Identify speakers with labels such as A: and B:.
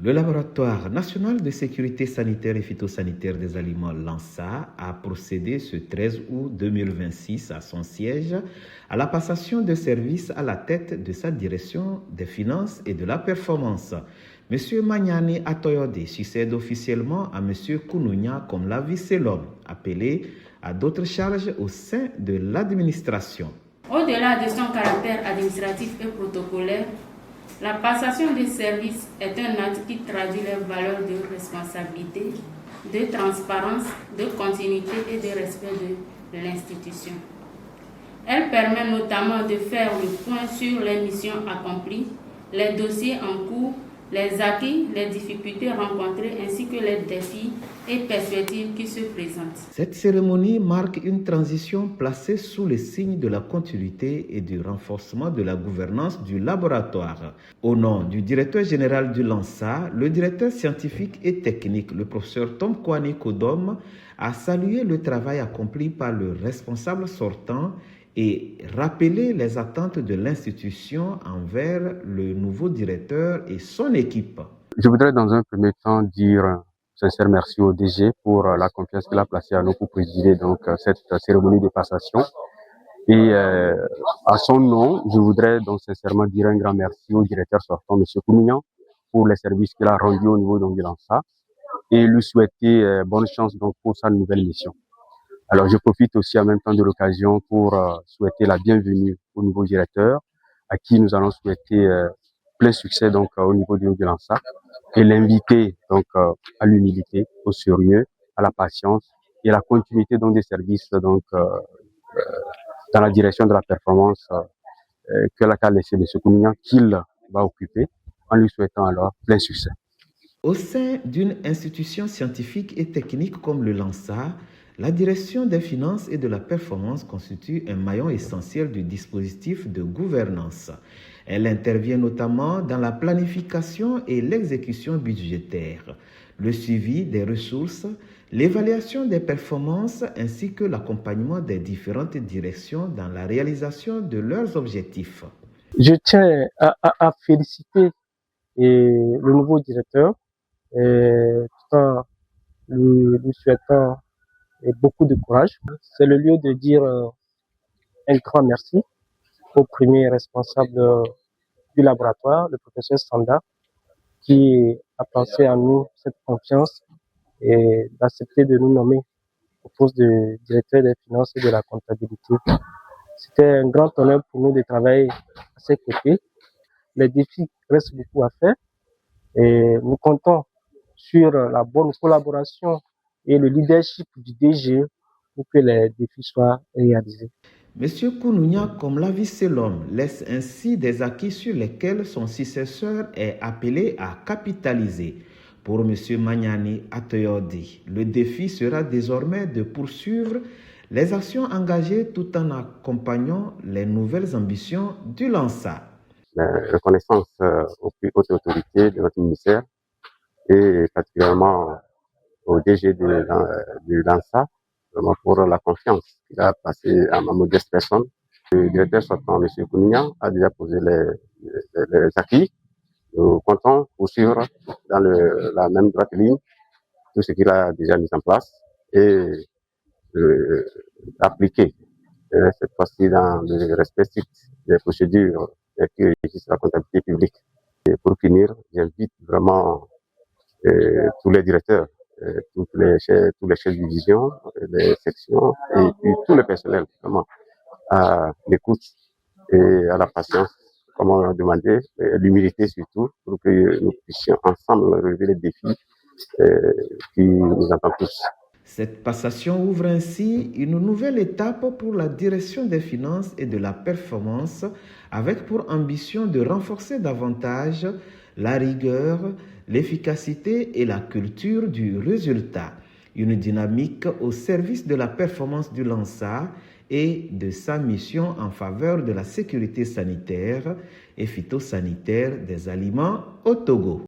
A: Le laboratoire national de sécurité sanitaire et phytosanitaire des aliments LANSA a procédé ce 13 août 2026 à son siège à la passation de service à la tête de sa direction des finances et de la performance. M. Magnani Atoyode succède officiellement à M. Kounouna comme la vice-l'homme, appelé à d'autres charges au sein de l'administration.
B: Au-delà de son caractère administratif et protocolaire, la passation des services est un acte qui traduit les valeurs de responsabilité, de transparence, de continuité et de respect de l'institution. Elle permet notamment de faire le point sur les missions accomplies, les dossiers en cours, les acquis, les difficultés rencontrées ainsi que les défis et perspectives qui se présentent.
A: Cette cérémonie marque une transition placée sous le signe de la continuité et du renforcement de la gouvernance du laboratoire. Au nom du directeur général du LANSA, le directeur scientifique et technique, le professeur Tom Kwani Kodom, a salué le travail accompli par le responsable sortant et rappeler les attentes de l'institution envers le nouveau directeur et son équipe.
C: Je voudrais dans un premier temps dire un sincère merci au DG pour la confiance qu'il a placée à nous pour présider donc cette cérémonie de passation. Et à son nom, je voudrais donc sincèrement dire un grand merci au directeur sortant, M. Kounouna, pour les services qu'il a rendus au niveau de l'ANSA et lui souhaiter bonne chance donc pour sa nouvelle mission. Alors, je profite aussi en même temps de l'occasion pour souhaiter la bienvenue au nouveau directeur, à qui nous allons souhaiter plein succès donc au niveau de l'ANSA et l'inviter donc à l'humilité, au sérieux, à la patience et à la continuité donc des services donc dans la direction de la performance que l'a laissé M. Kounouna, qu'il va occuper, en lui souhaitant alors plein succès.
A: Au sein d'une institution scientifique et technique comme le LANSA, la direction des finances et de la performance constitue un maillon essentiel du dispositif de gouvernance. Elle intervient notamment dans la planification et l'exécution budgétaire, le suivi des ressources, l'évaluation des performances ainsi que l'accompagnement des différentes directions dans la réalisation de leurs objectifs.
D: Je tiens à féliciter le nouveau directeur tout en lui souhaitant beaucoup de courage. C'est le lieu de dire un grand merci au premier responsable du laboratoire, le professeur Sanda, qui a pensé à nous cette confiance et d'accepter de nous nommer au poste de directeur des finances et de la comptabilité. C'était un grand honneur pour nous de travailler à ses côtés. Les défis restent beaucoup à faire et nous comptons sur la bonne collaboration et le leadership du DG pour que les défis soient réalisés.
A: M. Kounouna, comme la vice-l'homme, laisse ainsi des acquis sur lesquels son successeur est appelé à capitaliser. Pour M. Magnani Atoyode, le défi sera désormais de poursuivre les actions engagées tout en accompagnant les nouvelles ambitions du LANSA.
C: Reconnaissance aux plus hautes autorités de notre ministère et particulièrement au DG de l'ANSA vraiment pour la confiance qu'il a passée à ma modeste personne. Le directeur sortant, M. Kounouna, a déjà posé les acquis. Nous comptons poursuivre dans la même droite ligne tout ce qu'il a déjà mis en place et appliquer cette fois-ci dans le respect strict des procédures qui régissent la comptabilité publique. Et pour finir, j'invite vraiment tous les directeurs, tous les chefs de division, les sections et puis tout le personnel vraiment à l'écoute et à la patience, comme on l'a demandé, l'humilité surtout, pour que nous puissions ensemble relever les défis qui nous attendent tous.
A: Cette passation ouvre ainsi une nouvelle étape pour la direction des finances et de la performance, avec pour ambition de renforcer davantage la rigueur, l'efficacité et la culture du résultat. Une dynamique au service de la performance du LANSA et de sa mission en faveur de la sécurité sanitaire et phytosanitaire des aliments au Togo.